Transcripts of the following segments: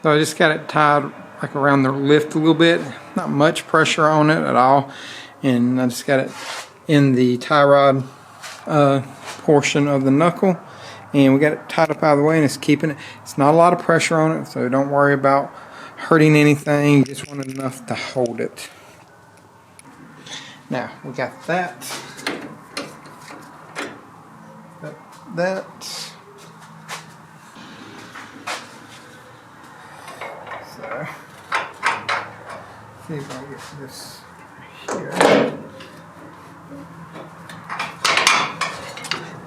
So I just got it tied like around the lift a little bit, not much pressure on it at all, and I just got it in the tie rod portion of the knuckle, and we got it tied up out of the way, and it's keeping it. It's not a lot of pressure on it, so don't worry about hurting anything. You just want enough to hold it. Now we got that. So, see if I can get this here.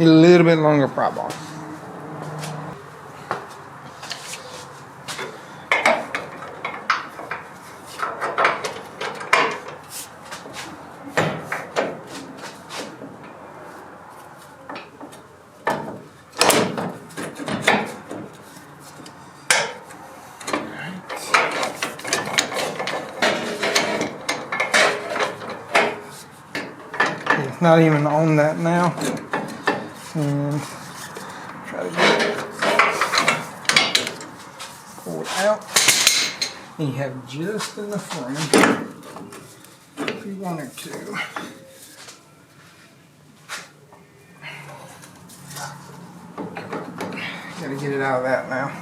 Need a little bit longer pry bar. It's not even on that now. And try to get it pulled out. And you have just enough room if you wanted to. Gotta get it out of that now.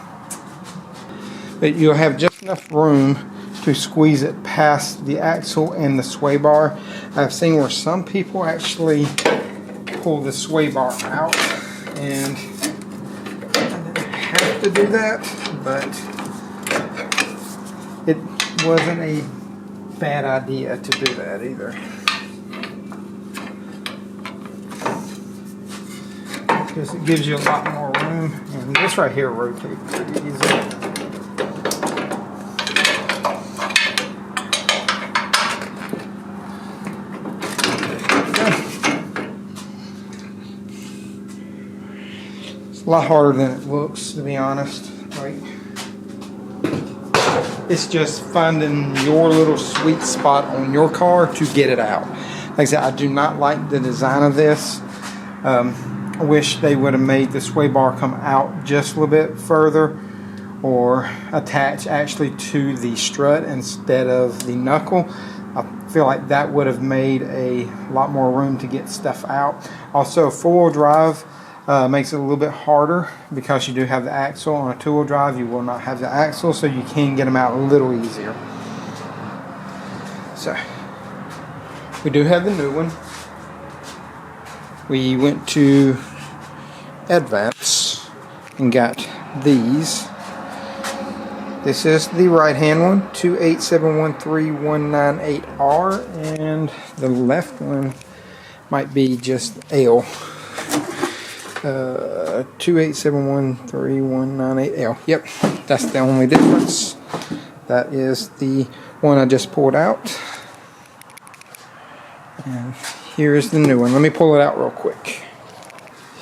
But you'll have just enough room to squeeze it past the axle and the sway bar. I've seen where some people actually pull the sway bar out, and I didn't have to do that, but it wasn't a bad idea to do that either. Because it gives you a lot more room, and this right here rotates pretty easy. A lot harder than it looks, to be honest. Like, it's just finding your little sweet spot on your car to get it out. Like I said, I do not like the design of this. I wish they would have made the sway bar come out just a little bit further, or attach actually to the strut instead of the knuckle. I feel like that would have made a lot more room to get stuff out. Also, four-wheel drive makes it a little bit harder because you do have the axle. On a two-wheel drive, you will not have the axle, so you can get them out a little easier. So, we do have the new one. We went to Advance and got these. This is the right-hand one, 28713-198R, and the left one might be just L. 28713-198L. Yep, that's the only difference. That is the one I just pulled out. And here is the new one. Let me pull it out real quick.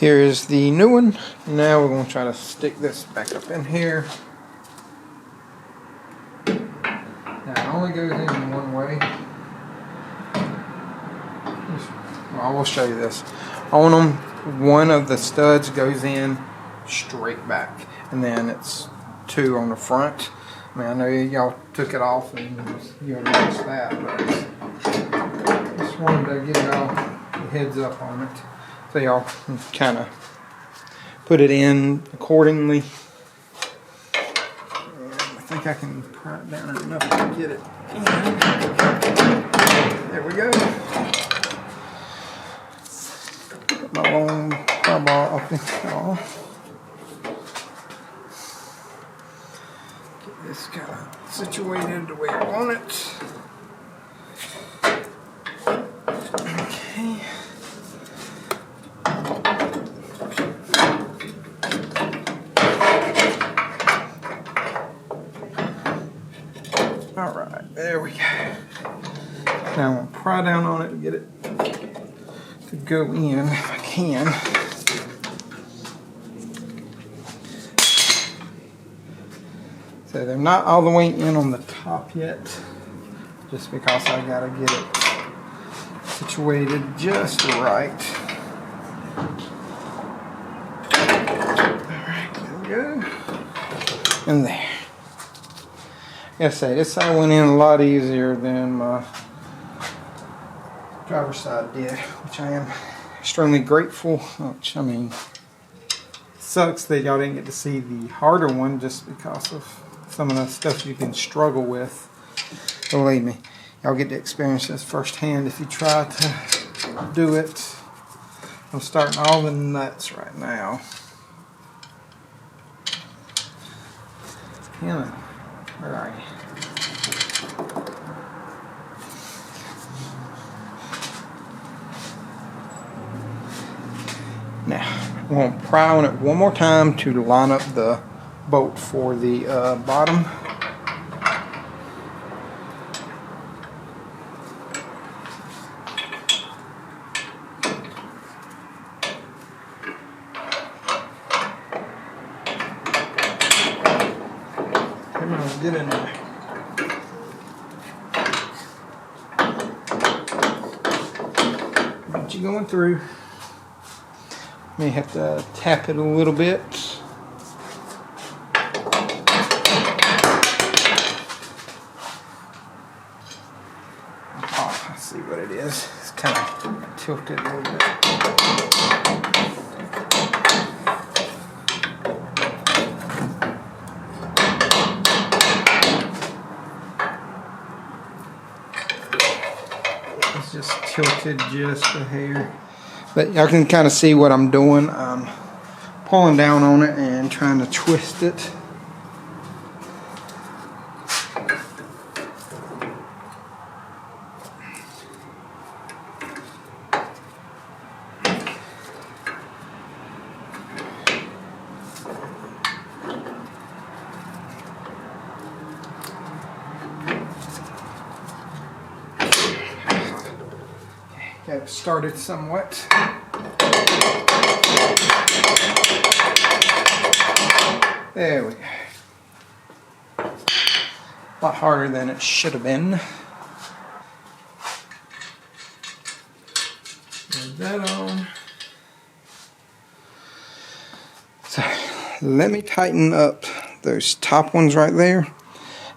Here is the new one. Now we're going to try to stick this back up in here. Now it only goes in one way. Well, I will show you this. On them, one of the studs goes in straight back, and then it's two on the front. I mean, I know y'all took it off and you noticed that, but just wanted to give y'all a heads up on it so y'all can kind of put it in accordingly. And I think I can pry it down enough to get it in. There we go. My long pry bar up in here. Get this kind of situated the way I want it. Okay. Alright, there we go. Now I'm going to pry down on it to get it to go in if I can. So they're not all the way in on the top yet, just because I gotta get it situated just right. Alright, there we go. And there. I say, this side went in a lot easier than my driver's side did, which I am extremely grateful. Which, I mean, sucks that y'all didn't get to see the harder one just because of some of the stuff you can struggle with. Believe me, y'all get to experience this firsthand if you try to do it. I'm starting all the nuts right now. Hannah, where are you? Now, I'm going to pry on it one more time to line up the bolt for the bottom. Come on, get in there. What you going through? May have to tap it a little bit. Oh, I see what it is. It's kind of tilted a little bit. It's just tilted just a hair. But y'all can kind of see what I'm doing. I'm pulling down on it and trying to twist it. Got it started somewhat. There we go. A lot harder than it should have been. Put that on. So let me tighten up those top ones right there,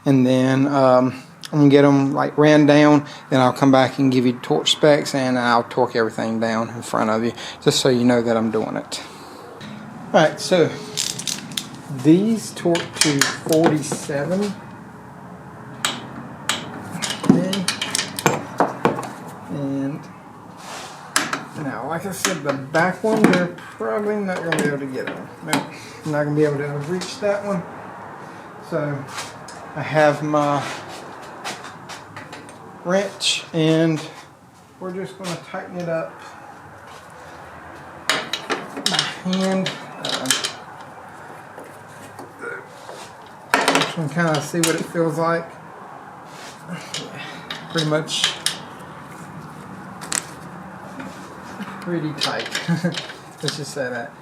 and then I'm gonna get them like ran down. Then I'll come back and give you torque specs, and I'll torque everything down in front of you, just so you know that I'm doing it. All right, so these torque to 47. Okay. And now, like I said, the back one, they're probably not going to be able to get them. Nope, I'm not going to be able to reach that one. So I have my wrench, and we're just going to tighten it up. My hand. You can kind of see what it feels like. Pretty much pretty tight. Let's just say that.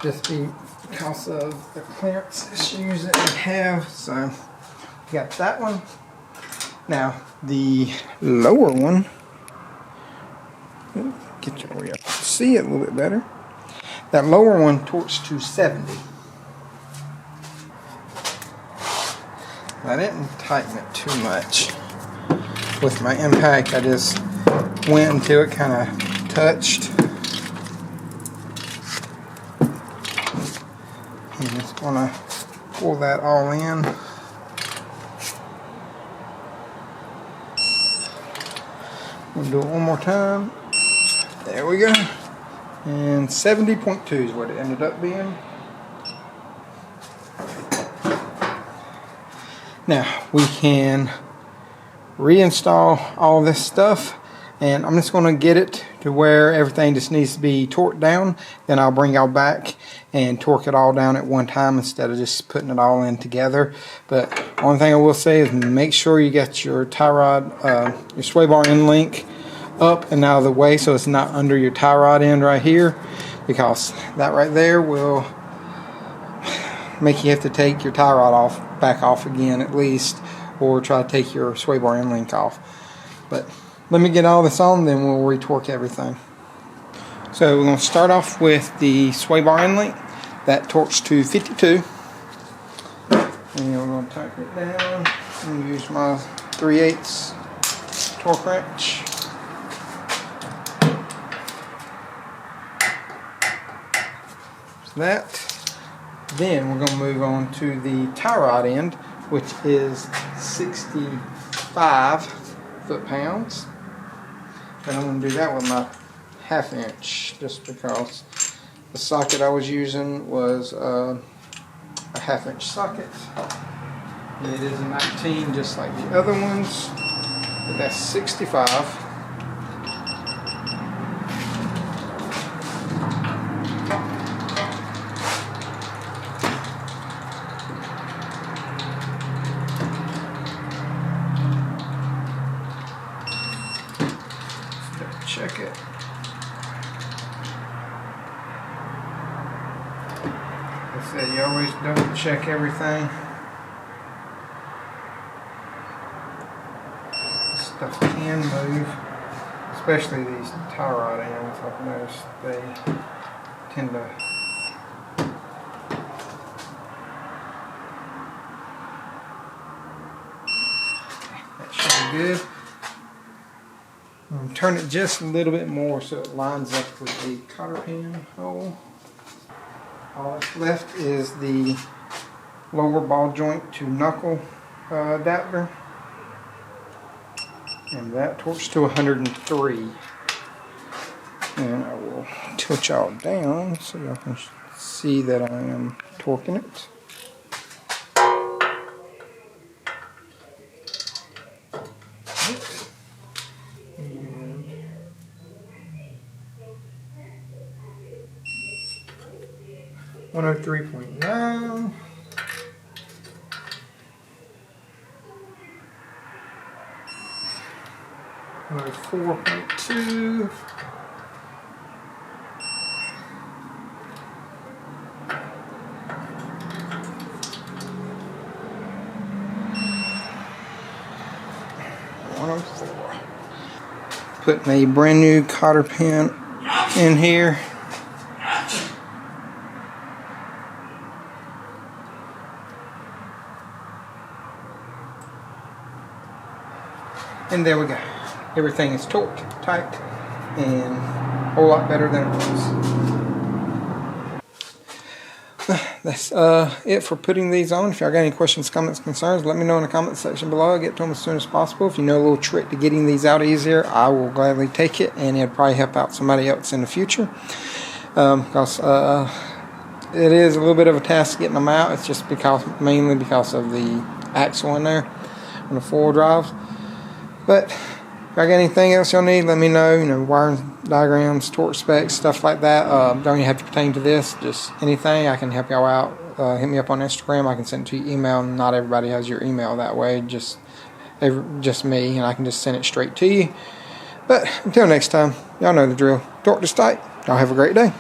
Just because of the clearance issues that we have. So we got that one. Now the lower one, get you where you see it a little bit better. That lower one torques to 70. I didn't tighten it too much. With my impact, I just went until it kind of touched. I'm just going to pull that all in. We'll do it one more time. There we go. And 70.2 is what it ended up being. Now we can reinstall all this stuff, and I'm just going to get it to where everything just needs to be torqued down. Then I'll bring y'all back and torque it all down at one time instead of just putting it all in together. But one thing I will say is make sure you get your tie rod, your sway bar end link up and out of the way so it's not under your tie rod end right here, because that right there will make you have to take your tie rod back off again at least, or try to take your sway bar end link off. But let me get all this on, then we'll retorque everything. So we're going to start off with the sway bar end link. That torques to 52. And we're going to tighten it down. I'm going to use my 3/8 torque wrench. So that. Then we're going to move on to the tie rod end, which is 65 foot-pounds. And I'm going to do that with my 1/2 inch, just because the socket I was using was a 1/2 inch socket. And it is a 19 just like the other ones, but that's 65. Check it. Like I said, you always double check everything. This stuff can move, especially these tie rod ends. I've noticed they tend to that should be good. Turn it just a little bit more so it lines up with the cotter pin hole. All that's left is the lower ball joint to knuckle adapter, and that torques to 103. And I will tilt y'all down so y'all can see that I am torquing it. 103.9. Another 4.2. Putting a brand new cotter pin in here. And there we go. Everything is torqued tight and a whole lot better than it was. That's it for putting these on. If y'all got any questions, comments, concerns, let me know in the comment section below. I'll get to them as soon as possible. If you know a little trick to getting these out easier, I will gladly take it, and it'll probably help out somebody else in the future. Because it is a little bit of a task getting them out. It's just mainly because of the axle in there on the 4-wheel drives. But if I got anything else y'all need, let me know. You know, wiring diagrams, torque specs, stuff like that. Don't even have to pertain to this. Just anything, I can help y'all out. Hit me up on Instagram. I can send it to your email. Not everybody has your email that way. Just me, and I can just send it straight to you. But until next time, y'all know the drill. Torque this tight. Y'all have a great day.